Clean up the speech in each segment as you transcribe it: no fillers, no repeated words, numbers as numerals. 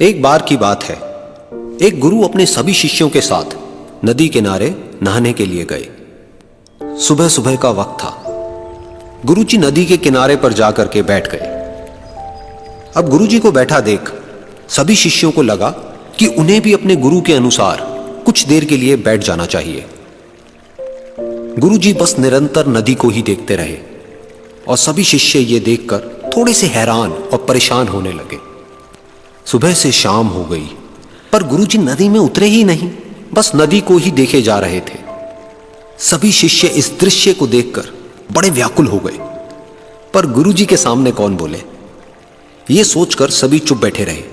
एक बार की बात है, एक गुरु अपने सभी शिष्यों के साथ नदी किनारे नहाने के लिए गए। सुबह सुबह का वक्त था। गुरुजी नदी के किनारे पर जाकर के बैठ गए। अब गुरुजी को बैठा देख सभी शिष्यों को लगा कि उन्हें भी अपने गुरु के अनुसार कुछ देर के लिए बैठ जाना चाहिए। गुरुजी बस निरंतर नदी को ही देखते रहे और सभी शिष्य ये देखकर थोड़े से हैरान और परेशान होने लगे। सुबह से शाम हो गई पर गुरुजी नदी में उतरे ही नहीं, बस नदी को ही देखे जा रहे थे। सभी शिष्य इस दृश्य को देखकर बड़े व्याकुल हो गए, पर गुरुजी के सामने कौन बोले, ये सोचकर सभी चुप बैठे रहे।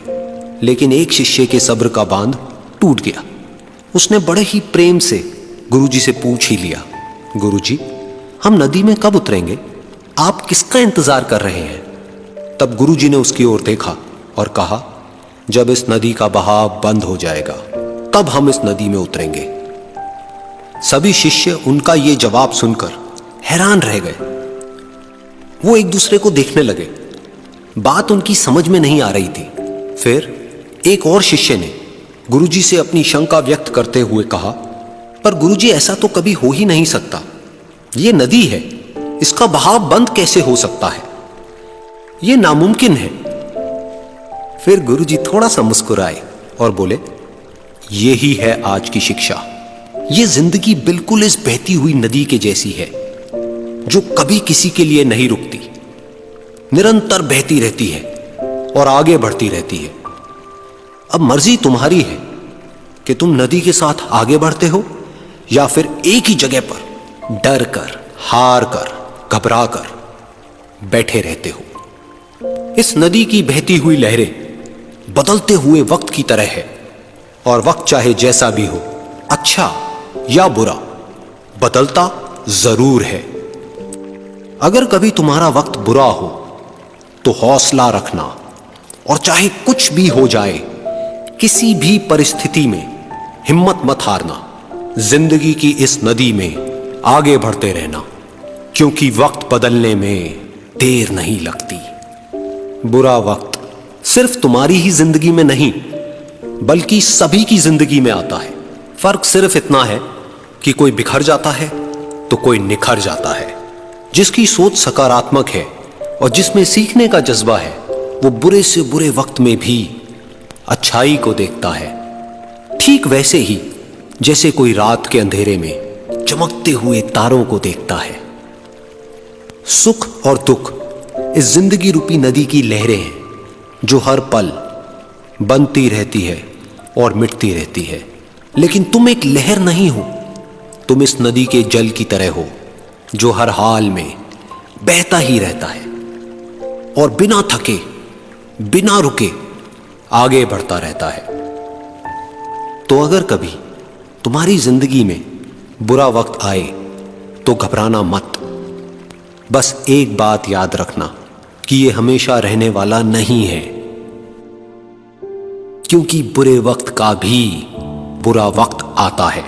लेकिन एक शिष्य के सब्र का बांध टूट गया। उसने बड़े ही प्रेम से गुरुजी से पूछ ही लिया, गुरुजी, हम नदी में कब उतरेंगे? आप किसका इंतजार कर रहे हैं? तब गुरुजी ने उसकी ओर देखा और कहा, जब इस नदी का बहाव बंद हो जाएगा तब हम इस नदी में उतरेंगे। सभी शिष्य उनका यह जवाब सुनकर हैरान रह गए। वो एक दूसरे को देखने लगे। बात उनकी समझ में नहीं आ रही थी। फिर एक और शिष्य ने गुरुजी से अपनी शंका व्यक्त करते हुए कहा, पर गुरुजी, ऐसा तो कभी हो ही नहीं सकता। यह नदी है, इसका बहाव बंद कैसे हो सकता है? यह नामुमकिन है। फिर गुरुजी थोड़ा सा मुस्कुराए और बोले, यही है आज की शिक्षा। यह जिंदगी बिल्कुल इस बहती हुई नदी के जैसी है, जो कभी किसी के लिए नहीं रुकती, निरंतर बहती रहती है और आगे बढ़ती रहती है। अब मर्जी तुम्हारी है कि तुम नदी के साथ आगे बढ़ते हो या फिर एक ही जगह पर डर कर, हार कर, घबरा कर बैठे रहते हो। इस नदी की बहती हुई लहरें बदलते हुए वक्त की तरह है, और वक्त चाहे जैसा भी हो, अच्छा या बुरा, बदलता जरूर है। अगर कभी तुम्हारा वक्त बुरा हो तो हौसला रखना, और चाहे कुछ भी हो जाए, किसी भी परिस्थिति में हिम्मत मत हारना। जिंदगी की इस नदी में आगे बढ़ते रहना, क्योंकि वक्त बदलने में देर नहीं लगती। बुरा वक्त सिर्फ तुम्हारी ही जिंदगी में नहीं, बल्कि सभी की जिंदगी में आता है। फर्क सिर्फ इतना है कि कोई बिखर जाता है तो कोई निखर जाता है। जिसकी सोच सकारात्मक है और जिसमें सीखने का जज्बा है, वो बुरे से बुरे वक्त में भी अच्छाई को देखता है। ठीक वैसे ही जैसे कोई रात के अंधेरे में चमकते हुए तारों को देखता है। सुख और दुख इस जिंदगी रूपी नदी की लहरें हैं, जो हर पल बनती रहती है और मिटती रहती है। लेकिन तुम एक लहर नहीं हो, तुम इस नदी के जल की तरह हो, जो हर हाल में बहता ही रहता है और बिना थके, बिना रुके आगे बढ़ता रहता है। तो अगर कभी तुम्हारी जिंदगी में बुरा वक्त आए तो घबराना मत। बस एक बात याद रखना कि यह हमेशा रहने वाला नहीं है, क्योंकि बुरे वक्त का भी बुरा वक्त आता है।